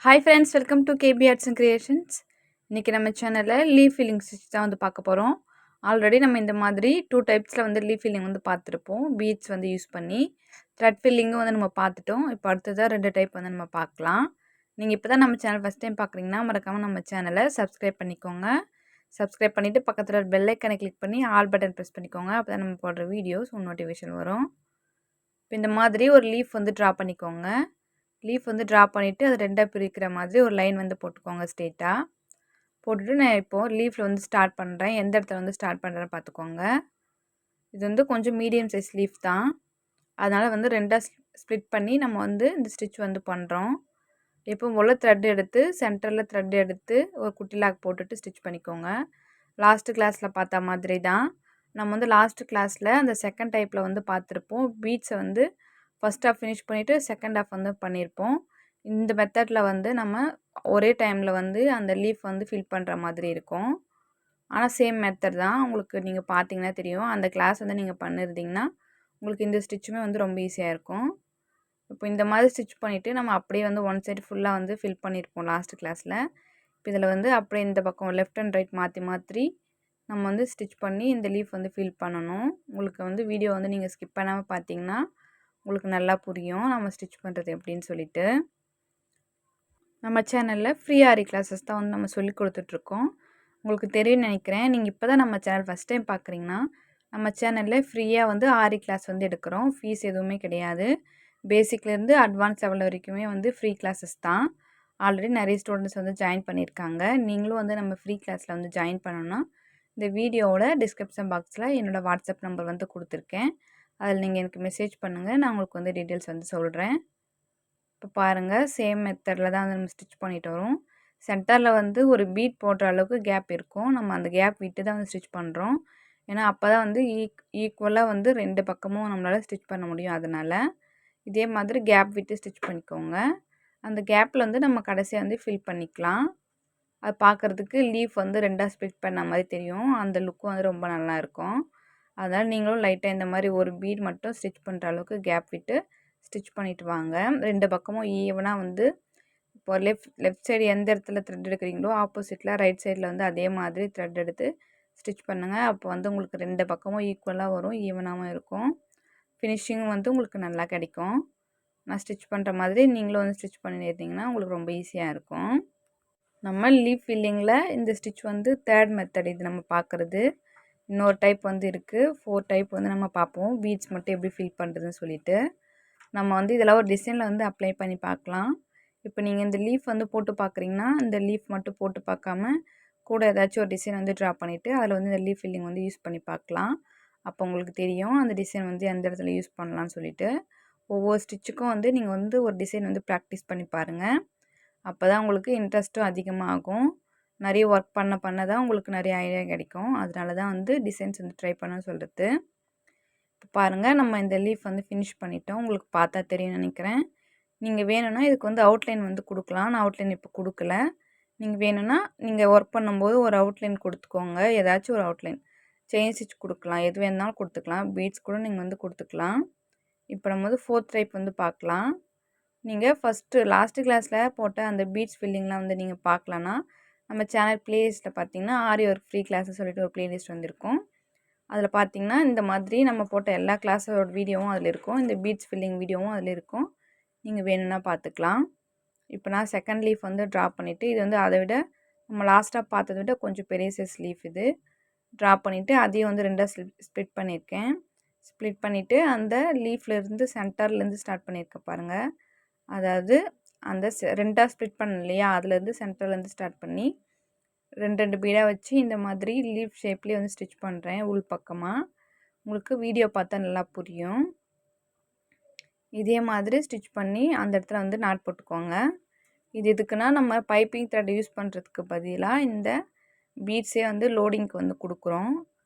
Hi friends, welcome to KP arts and creations. இன்றைக்கி நம்ம சேனலில் லீஃப் ஃபில்லிங் ஸ்டிச் தான் வந்து பார்க்க போகிறோம். ஆல்ரெடி நம்ம இந்த மாதிரி 2 டைப்ஸில் வந்து லீஃப் ஃபில்லிங் வந்து பார்த்துருப்போம். பீட்ஸ் வந்து யூஸ் பண்ணி த்ரெட் ஃபில்லிங்கும் வந்து நம்ம பார்த்துட்டோம். இப்போ அடுத்ததாக 2 டைப் வந்து நம்ம பார்க்கலாம். நீங்கள் இப்போ தான் நம்ம சேனல் ஃபஸ்ட் டைம் பார்க்குறீங்கன்னா மறக்காமல் நம்ம சேனலை சப்ஸ்கிரைப் பண்ணிக்கோங்க. சப்ஸ்கிரைப் பண்ணிவிட்டு பக்கத்தில் பெல் ஐக்கனை கிளிக் பண்ணி ஆல் பட்டன் ப்ரெஸ் பண்ணிக்கோங்க. அப்போ தான் நம்ம போடுற வீடியோஸ் நோட்டிஃபிகேஷன் வரும். இப்போ இந்த மாதிரி ஒரு லீஃப் வந்து ட்ரா பண்ணிக்கோங்க. லீஃப் வந்து ட்ரா பண்ணிவிட்டு அது ரெண்டாக பிரிக்கிற மாதிரி ஒரு லைன் வந்து போட்டுக்கோங்க ஸ்ட்ரெயிட்டாக. போட்டுட்டு நான் இப்போது லீஃபில் வந்து ஸ்டார்ட் பண்ணுறேன். எந்த இடத்துல வந்து ஸ்டார்ட் பண்ணுறேன்னு பார்த்துக்கோங்க. இது வந்து கொஞ்சம் மீடியம் சைஸ் லீஃப் தான். அதனால் வந்து ரெண்டாக ஸ்ப்ளிட் பண்ணி நம்ம வந்து இந்த ஸ்டிச் வந்து பண்ணுறோம். எப்பவும் போல் த்ரெட் எடுத்து சென்டரில் த்ரெட் எடுத்து ஒரு குட்டி லாக் போட்டுட்டு ஸ்டிச் பண்ணிக்கோங்க. லாஸ்ட்டு கிளாஸில் பார்த்த மாதிரி தான். நம்ம வந்து லாஸ்ட்டு கிளாஸில் அந்த செகண்ட் டைப்பில் வந்து பார்த்துருப்போம். பீட்ஸை வந்து ஃபஸ்ட் ஹாஃப் ஃபினிஷ் பண்ணிவிட்டு செகண்ட் ஹாஃப் வந்து பண்ணியிருப்போம். இந்த மெத்தடில் வந்து நம்ம ஒரே டைமில் வந்து அந்த லீஃப் வந்து ஃபில் பண்ணுற மாதிரி இருக்கும். ஆனால் சேம் மெத்தட் தான். உங்களுக்கு நீங்கள் பார்த்தீங்கன்னா தெரியும். அந்த கிளாஸ் வந்து நீங்கள் பண்ணியிருந்தீங்கன்னா உங்களுக்கு இந்த ஸ்டிச்சுமே வந்து ரொம்ப ஈஸியாக இருக்கும். இப்போ இந்த மாதிரி ஸ்டிச் பண்ணிவிட்டு நம்ம அப்படியே வந்து ஒன் சைடு ஃபுல்லாக வந்து ஃபில் பண்ணியிருப்போம் லாஸ்ட்டு கிளாஸில். இப்போ இதில் வந்து அப்படியே இந்த பக்கம் லெஃப்ட் அண்ட் ரைட் மாற்றி மாற்றி நம்ம வந்து ஸ்டிச் பண்ணி இந்த லீஃப் வந்து ஃபில் பண்ணணும். உங்களுக்கு வந்து வீடியோ வந்து நீங்கள் ஸ்கிப் பண்ணாமல் பார்த்தீங்கன்னா உங்களுக்கு நல்லா புரியும் நம்ம ஸ்டிச் பண்ணுறது எப்படின்னு சொல்லிட்டு. நம்ம சேனலில் ஃப்ரீ ஆரி கிளாஸஸ் தான் வந்து நம்ம சொல்லி கொடுத்துட்ருக்கோம். உங்களுக்கு தெரியும்னு நினைக்கிறேன். நீங்கள் இப்போ தான் நம்ம சேனல் ஃபஸ்ட் டைம் பார்க்குறீங்கன்னா நம்ம சேனலில் ஃப்ரீயாக வந்து ஆரி கிளாஸ் வந்து எடுக்கிறோம். ஃபீஸ் எதுவுமே கிடையாது. பேசிக்லேருந்து அட்வான்ஸ் லெவல் வரைக்குமே வந்து ஃப்ரீ கிளாஸஸ் தான். ஆல்ரெடி நிறைய ஸ்டூடெண்ட்ஸ் வந்து ஜாயின் பண்ணியிருக்காங்க. நீங்களும் வந்து நம்ம ஃப்ரீ கிளாஸில் வந்து ஜாயின் பண்ணணும்னா இந்த வீடியோவோட டிஸ்கிரிப்ஷன் பாக்ஸில் என்னோடய வாட்ஸ்அப் நம்பர் வந்து கொடுத்துருக்கேன். அதில் நீங்கள் எனக்கு மெசேஜ் பண்ணுங்கள். நான் உங்களுக்கு வந்து டீட்டெயில்ஸ் வந்து சொல்கிறேன். இப்போ பாருங்கள், சேம் மெத்தடில் தான் வந்து நம்ம ஸ்டிச் பண்ணிட்டு வரோம். சென்டரில் வந்து ஒரு பீட் போடுற அளவுக்கு கேப் இருக்கும். நம்ம அந்த கேப் விட்டு தான் வந்து ஸ்டிச் பண்ணுறோம். ஏன்னா அப்போ தான் வந்து ஈக்குவலாக வந்து 2 பக்கமும் நம்மளால் ஸ்டிச் பண்ண முடியும். அதனால் இதே மாதிரி கேப் விட்டு ஸ்டிச் பண்ணிக்கோங்க. அந்த கேப்பில் வந்து நம்ம கடைசியாக வந்து ஃபில் பண்ணிக்கலாம். அது பார்க்குறதுக்கு லீஃப் வந்து ரெண்டாக ஸ்ப்ளிட் பண்ண மாதிரி தெரியும். அந்த லுக்கும் வந்து ரொம்ப நல்லாயிருக்கும். அதனால் நீங்களும் லைட்டாக இந்த மாதிரி ஒரு பீட் மட்டும் ஸ்டிச் பண்ணுற அளவுக்கு கேப் விட்டு ஸ்டிச் பண்ணிவிட்டு வாங்க. 2 பக்கமும் ஈவனாக வந்து இப்போ லெஃப்ட் சைடு எந்த இடத்துல த்ரெட் எடுக்கிறீங்களோ ஆப்போசிட்டில் ரைட் சைடில் வந்து அதே மாதிரி த்ரெட் எடுத்து ஸ்டிச் பண்ணுங்கள். அப்போ வந்து உங்களுக்கு 2 பக்கமும் ஈக்குவலாக வரும், ஈவனாகவும் இருக்கும். ஃபினிஷிங்கும் வந்து உங்களுக்கு நல்லா கிடைக்கும். நான் ஸ்டிச் பண்ணுற மாதிரி நீங்களும் வந்து ஸ்டிச் பண்ணியிருந்தீங்கன்னா உங்களுக்கு ரொம்ப ஈஸியாக இருக்கும். நம்ம லீஃப் ஃபில்லிங்கில் இந்த ஸ்டிச் வந்து 3rd மெத்தட் இது நம்ம பார்க்குறது. இன்னொரு டைப் வந்து இருக்குது. 4 டைப் வந்து நம்ம பார்ப்போம். பீட்ஸ் மட்டும் எப்படி ஃபில் பண்ணுறதுன்னு சொல்லிட்டு. நம்ம வந்து இதெல்லாம் ஒரு டிசைனில் வந்து அப்ளை பண்ணி பார்க்கலாம். இப்போ நீங்கள் இந்த லீஃப் வந்து போட்டு பார்க்குறீங்கன்னா இந்த லீஃப் மட்டும் போட்டு பார்க்காம கூட ஏதாச்சும் ஒரு டிசைன் வந்து ட்ரா பண்ணிவிட்டு அதில் வந்து இந்த லீஃப் ஃபில்லிங் வந்து யூஸ் பண்ணி பார்க்கலாம். அப்போ உங்களுக்கு தெரியும் அந்த டிசைன் வந்து எந்த இடத்துல யூஸ் பண்ணலான்னு சொல்லிட்டு. ஒவ்வொரு ஸ்டிச்சுக்கும் வந்து நீங்கள் வந்து ஒரு டிசைன் வந்து ப்ராக்டிஸ் பண்ணி பாருங்கள். அப்போ தான் உங்களுக்கு இன்ட்ரெஸ்ட்டும் அதிகமாகும். நிறைய ஒர்க் பண்ண தான் உங்களுக்கு நிறைய ஐடியா கிடைக்கும். அதனால தான் வந்து டிசைன்ஸ் வந்து ட்ரை பண்ண சொல்கிறது. இப்போ பாருங்கள், நம்ம இந்த லீஃப் வந்து ஃபினிஷ் பண்ணிட்டோம். உங்களுக்கு பார்த்தா தெரியும்னு நினைக்கிறேன். நீங்கள் வேணும்னா இதுக்கு வந்து அவுட்லைன் வந்து கொடுக்கலாம். நான் அவுட்லைன் இப்போ கொடுக்கல. நீங்கள் வேணும்னா நீங்கள் ஒர்க் பண்ணும்போது ஒரு அவுட்லைன் கொடுத்துக்கோங்க. ஏதாச்சும் ஒரு அவுட்லைன் செயின் ஸ்டிச் கொடுக்கலாம். எது வேணாலும் கொடுத்துக்கலாம். பீட்ஸ் கூட நீங்கள் வந்து கொடுத்துக்கலாம். இப்போ நம்ம வந்து 4th டைப் வந்து பார்க்கலாம். நீங்கள் லாஸ்ட்டு கிளாஸில் போட்ட அந்த பீட்ஸ் ஃபில்லிங்லாம் வந்து நீங்கள் பார்க்கலன்னா நம்ம சேனல் ப்ளேலிஸ்ட்டில் பார்த்தீங்கன்னா ஆரி ஒர்க் ஃப்ரீ கிளாஸஸ் சொல்லிட்டு ஒரு ப்ளேலிஸ்ட் வந்திருக்கும். அதில் பார்த்தீங்கன்னா இந்த மாதிரி நம்ம போட்ட எல்லா கிளாஸோட வீடியோவும் அதில் இருக்கும். இந்த பீட்ஸ் ஃபில்லிங் வீடியோவும் அதில் இருக்கும். நீங்கள் வேணும்னா பார்த்துக்கலாம். இப்போ நான் செகண்ட் லீஃப் வந்து ட்ரா பண்ணிவிட்டு இது வந்து அதை விட நம்ம லாஸ்ட்டாக பார்த்ததை விட கொஞ்சம் பெரிய சைஸ் லீஃப் இது ட்ரா பண்ணிவிட்டு அதையும் வந்து ரெண்டாக ஸ்ப்ளிட் பண்ணியிருக்கேன். ஸ்ப்ளிட் பண்ணிவிட்டு அந்த லீஃப்லேருந்து சென்டர்லேருந்து ஸ்டார்ட் பண்ணியிருக்கேன் பாருங்கள். அதாவது அந்த ரெண்டாக ஸ்ப்ளிட் பண்ண இல்லையா, அதுலேருந்து சென்டர்லேருந்து ஸ்டார்ட் பண்ணி 2 பீடாக வச்சு இந்த மாதிரி லீஃப் ஷேப்லேயே வந்து ஸ்டிச் பண்ணுறேன் உள் பக்கமாக. உங்களுக்கு வீடியோ பார்த்தா நல்லா புரியும். இதே மாதிரி ஸ்டிச் பண்ணி அந்த இடத்துல வந்து நாட் போட்டுக்கோங்க. இது எதுக்குன்னா நம்ம பைப்பிங் த்ரெட் யூஸ் பண்ணுறதுக்கு பதிலாக இந்த பீட்ஸே வந்து லோடிங்க்கு வந்து கொடுக்குறோம்.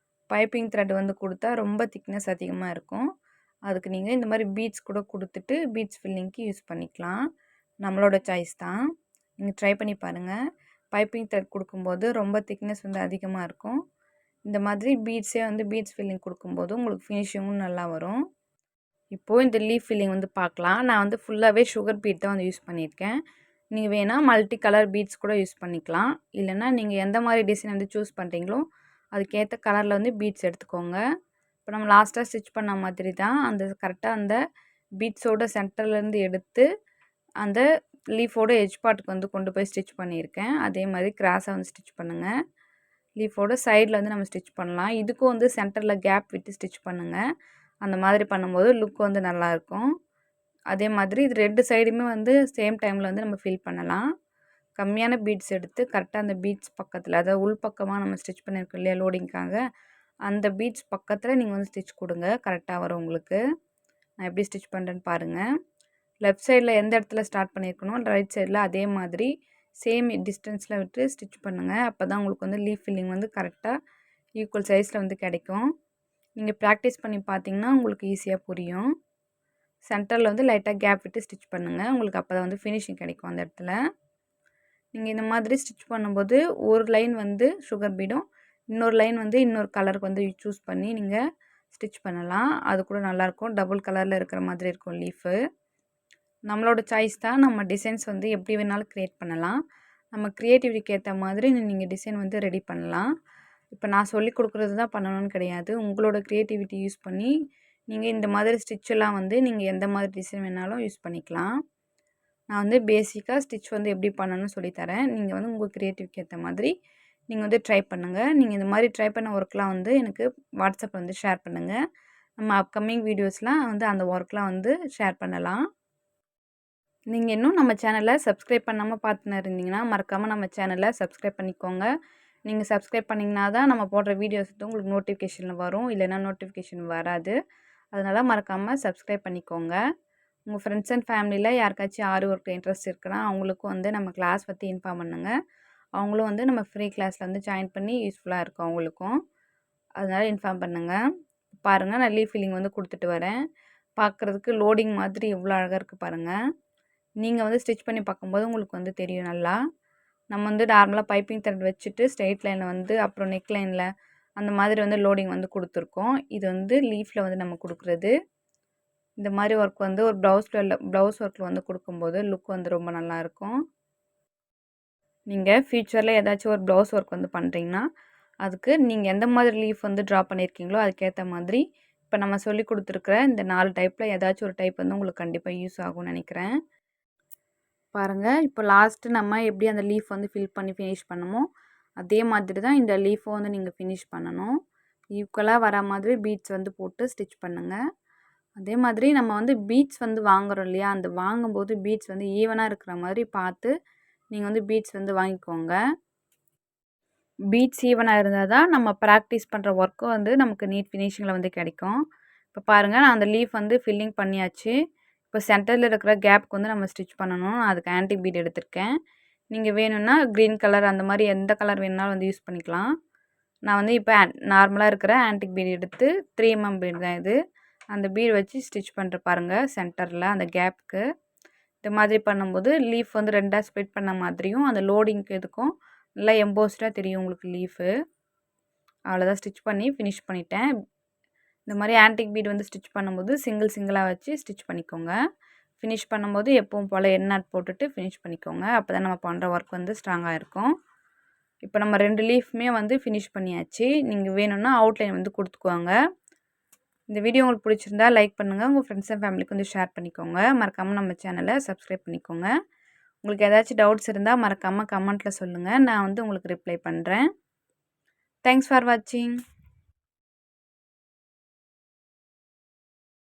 பைப்பிங் த்ரெட் வந்து கொடுத்தா ரொம்ப திக்னஸ் அதிகமாக இருக்கும். அதுக்கு நீங்கள் இந்த மாதிரி பீட்ஸ் கூட கொடுத்துட்டு பீட்ஸ் ஃபில்லிங்க்கு யூஸ் பண்ணிக்கலாம். நம்மளோட சாய்ஸ் தான். நீங்கள் ட்ரை பண்ணி பாருங்கள். பைப்பிங் த்ரெட் கொடுக்கும்போது ரொம்ப திக்னஸ் வந்து அதிகமாக இருக்கும். இந்த மாதிரி பீட்ஸே வந்து பீட்ஸ் ஃபில்லிங் கொடுக்கும்போது உங்களுக்கு ஃபினிஷிங்கும் நல்லா வரும். இப்போது இந்த லீஃப் ஃபில்லிங் வந்து பார்க்கலாம். நான் வந்து ஃபுல்லாகவே சுகர் பீட் தான் வந்து யூஸ் பண்ணியிருக்கேன். நீங்கள் வேணால் மல்டி கலர் பீட்ஸ் கூட யூஸ் பண்ணிக்கலாம். இல்லைன்னா நீங்கள் எந்த மாதிரி டிசைன் வந்து சூஸ் பண்ணுறீங்களோ அதுக்கேற்ற கலரில் வந்து பீட்ஸ் எடுத்துக்கோங்க. இப்போ நம்ம லாஸ்ட்டாக ஸ்டிச் பண்ண மாதிரி தான் கரெக்டாக அந்த பீட்ஸோட சென்டர்லேருந்து எடுத்து அந்த லீஃபோட எட்ஜ் பார்ட்டுக்கு வந்து கொண்டு போய் ஸ்டிச் பண்ணியிருக்கேன். அதே மாதிரி கிராஸாக வந்து ஸ்டிச் பண்ணுங்கள். லீஃபோட சைடில் வந்து நம்ம ஸ்டிச் பண்ணலாம். இதுக்கும் வந்து சென்டரில் கேப் விட்டு ஸ்டிச் பண்ணுங்கள். அந்த மாதிரி பண்ணும்போது லுக் வந்து நல்லாயிருக்கும். அதே மாதிரி இது 2 சைடுமே வந்து சேம் டைமில் வந்து நம்ம ஃபில் பண்ணலாம். கம்மியான பீட்ஸ் எடுத்து கரெக்டாக அந்த பீட்ஸ் பக்கத்தில், அதாவது உள் பக்கமாக நம்ம ஸ்டிச் பண்ணியிருக்கோம் இல்லையா லோடிங்க்காக, அந்த பீட்ஸ் பக்கத்தில் நீங்கள் வந்து ஸ்டிச் கொடுங்க. கரெக்டாக வரும் உங்களுக்கு. நான் எப்படி ஸ்டிச் பண்ணுறேன்னு பாருங்கள். லெஃப்ட் சைடில் எந்த இடத்துல ஸ்டார்ட் பண்ணியிருக்கணும், ரைட் சைடில் அதே மாதிரி சேம் டிஸ்டன்ஸில் விட்டு ஸ்டிச் பண்ணுங்கள். அப்போ தான் உங்களுக்கு வந்து லீஃப் ஃபில்லிங் வந்து கரெக்டாக ஈக்குவல் சைஸில் வந்து கிடைக்கும். நீங்கள் ப்ராக்டிஸ் பண்ணி பார்த்தீங்கன்னா உங்களுக்கு ஈஸியாக புரியும். சென்டரில் வந்து லைட்டாக கேப் விட்டு ஸ்டிச் பண்ணுங்கள். உங்களுக்கு அப்போ தான் வந்து ஃபினிஷிங் கிடைக்கும் அந்த இடத்துல. நீங்கள் இந்த மாதிரி ஸ்டிச் பண்ணும்போது ஒரு லைன் வந்து சுகர் பீடும், இன்னொரு லைன் வந்து இன்னொரு கலருக்கு வந்து சூஸ் பண்ணி நீங்கள் ஸ்டிச் பண்ணலாம். அது கூட நல்லாயிருக்கும். டபுள் கலரில் இருக்கிற மாதிரி இருக்கும் லீஃபு. நம்மளோட சாய்ஸ் தான். நம்ம டிசைன்ஸ் வந்து எப்படி வேணாலும் க்ரியேட் பண்ணலாம். நம்ம க்ரியேட்டிவிட்டிக்கு ஏற்ற மாதிரி நீங்கள் டிசைன் வந்து ரெடி பண்ணலாம். இப்போ நான் சொல்லிக் கொடுக்குறது தான் பண்ணணும்னு கிடையாது. உங்களோட க்ரியேட்டிவிட்டி யூஸ் பண்ணி நீங்கள் இந்த மாதிரி ஸ்டிச்செல்லாம் வந்து நீங்கள் எந்த மாதிரி டிசைன் வேணாலும் யூஸ் பண்ணிக்கலாம். நான் வந்து பேசிக்காக ஸ்டிச் வந்து எப்படி பண்ணணும்னு சொல்லித்தரேன். நீங்கள் வந்து உங்கள் க்ரியேட்டிவ்க்கு ஏற்ற மாதிரி நீங்கள் வந்து ட்ரை பண்ணுங்கள். நீங்கள் இந்த மாதிரி ட்ரை பண்ண ஒர்க்லாம் வந்து எனக்கு வாட்ஸ்அப்பில் வந்து ஷேர் பண்ணுங்கள். நம்ம அப்கமிங் வீடியோஸ்லாம் வந்து அந்த ஒர்க்லாம் வந்து ஷேர் பண்ணலாம். நீங்கள் இன்னும் நம்ம சேனலை சப்ஸ்கிரைப் பண்ணாமல் பார்த்துன்னு இருந்தீங்கன்னா மறக்காமல் நம்ம சேனலை சப்ஸ்கிரைப் பண்ணிக்கோங்க. நீங்கள் சப்ஸ்கிரைப் பண்ணிங்கன்னா தான் நம்ம போடுற வீடியோஸ் வந்து உங்களுக்கு நோட்டிஃபிகேஷனில் வரும். இல்லைன்னா நோட்டிஃபிகேஷன் வராது. அதனால் மறக்காமல் சப்ஸ்கிரைப் பண்ணிக்கோங்க. உங்கள் ஃப்ரெண்ட்ஸ் அண்ட் ஃபேமிலியில் யாருக்காச்சும் ஆரி ஒர்க் இன்ட்ரெஸ்ட் இருக்குன்னா அவங்களுக்கும் வந்து நம்ம கிளாஸ் பற்றி இன்ஃபார்ம் பண்ணுங்கள். அவங்களும் வந்து நம்ம ஃப்ரீ கிளாஸில் வந்து ஜாயின் பண்ணி யூஸ்ஃபுல்லாக இருக்கும் அவங்களுக்கும். அதனால் இன்ஃபார்ம் பண்ணுங்கள். பாருங்கள், நான் லீஃப் ஃபில்லிங் வந்து கொடுத்துட்டு வரேன். பார்க்குறதுக்கு லோடிங் மாதிரி எவ்வளோ அழகாக இருக்குது பாருங்கள். நீங்கள் வந்து ஸ்டிச் பண்ணி பார்க்கும்போது உங்களுக்கு வந்து தெரியும் நல்லா. நம்ம வந்து நார்மலாக பைப்பிங் த்ரெட் வச்சுட்டு ஸ்ட்ரெயிட் லைனில் வந்து அப்புறம் நெக் லைனில் அந்த மாதிரி வந்து லோடிங் வந்து கொடுத்துருக்கோம். இது வந்து லீஃபில் வந்து நம்ம கொடுக்குறது. இந்த மாதிரி ஒர்க் வந்து ஒரு ப்ளவுஸ் ஒர்க்கில் வந்து கொடுக்கும்போது லுக் வந்து ரொம்ப நல்லாயிருக்கும். நீங்கள் ஃப்யூச்சரில் ஏதாச்சும் ஒரு ப்ளவுஸ் ஒர்க் வந்து பண்ணுறீங்கன்னா அதுக்கு நீங்கள் எந்த மாதிரி லீஃப் வந்து ட்ரா பண்ணியிருக்கீங்களோ அதுக்கேற்ற மாதிரி இப்போ நம்ம சொல்லி கொடுத்துருக்குற இந்த 4 டைப்பில் ஏதாச்சும் ஒரு டைப் வந்து உங்களுக்கு கண்டிப்பாக யூஸ் ஆகும்னு நினைக்கிறேன். பாருங்கள், இப்போ லாஸ்ட்டு நம்ம எப்படி அந்த லீஃப் வந்து ஃபில் பண்ணி ஃபினிஷ் பண்ணமோ அதே மாதிரி தான் இந்த லீஃபை வந்து நீங்கள் ஃபினிஷ் பண்ணணும். ஈக்குவலாக வர மாதிரி பீட்ஸ் வந்து போட்டு ஸ்டிச் பண்ணுங்கள். அதே மாதிரி நம்ம வந்து பீட்ஸ் வந்து வாங்குகிறோம் இல்லையா, அந்த வாங்கும்போது பீட்ஸ் வந்து ஈவனாக இருக்கிற மாதிரி பார்த்து நீங்கள் வந்து பீட்ஸ் வந்து வாங்கிக்கோங்க. பீட்ஸ் ஈவனாக இருந்தால் தான் நம்ம ப்ராக்டிஸ் பண்ணுற ஒர்க்கும் வந்து நமக்கு நீட் ஃபினிஷிங்கில் வந்து கிடைக்கும். இப்போ பாருங்கள், நான் அந்த லீஃப் வந்து ஃபில்லிங் பண்ணியாச்சு. இப்போ சென்டரில் இருக்கிற கேப்புக்கு வந்து நம்ம ஸ்டிச் பண்ணணும். அதுக்கு ஆன்டிக் பீட் எடுத்திருக்கேன். நீங்கள் வேணும்னா க்ரீன் கலர் அந்த மாதிரி எந்த கலர் வேணுனாலும் வந்து யூஸ் பண்ணிக்கலாம். நான் வந்து இப்போ நார்மலாக இருக்கிற ஆன்டிக் பீட் எடுத்து 3 mm பீட் தான் இது. அந்த பீட் வச்சு ஸ்டிச் பண்ணுற பாருங்கள் சென்டரில் அந்த கேப்புக்கு. இந்த மாதிரி பண்ணும்போது லீஃப் வந்து 2ஆக ஸ்ப்ளிட் பண்ண மாதிரியும் அந்த லோடிங்க்கு இதுக்கும் நல்லா எம்போஸ்டாக தெரியும் உங்களுக்கு லீஃபு. அவ்வளோதான், ஸ்டிச் பண்ணி ஃபினிஷ் பண்ணிட்டேன். இந்த மாதிரி ஆன்டிக் பீட் வந்து ஸ்டிச் பண்ணும்போது சிங்கிளாக வச்சு ஸ்டிச் பண்ணிக்கோங்க. ஃபினிஷ் பண்ணும்போது எப்பவும் போல் எண்ட் நாட் போட்டுட்டு ஃபினிஷ் பண்ணிக்கோங்க. அப்போ தான் நம்ம பண்ணுற ஒர்க் வந்து ஸ்ட்ராங்காக இருக்கும். இப்போ நம்ம 2 லீஃப்மே வந்து ஃபினிஷ் பண்ணியாச்சு. நீங்கள் வேணும்னா அவுட்லைன் வந்து கொடுத்துக்குவாங்க. இந்த வீடியோ உங்களுக்கு பிடிச்சிருந்தா லைக் பண்ணுங்கள். உங்கள் ஃப்ரெண்ட்ஸ் அண்ட் ஃபேமிலிக்கு வந்து ஷேர் பண்ணிக்கோங்க. மறக்காமல் நம்ம சேனலை சப்ஸ்கிரைப் பண்ணிக்கோங்க. உங்களுக்கு ஏதாச்சும் டவுட்ஸ் இருந்தால் மறக்காமல் கமெண்ட்டில் சொல்லுங்கள். நான் வந்து உங்களுக்கு ரிப்ளை பண்ணுறேன். தேங்க்ஸ் ஃபார் வாட்சிங்.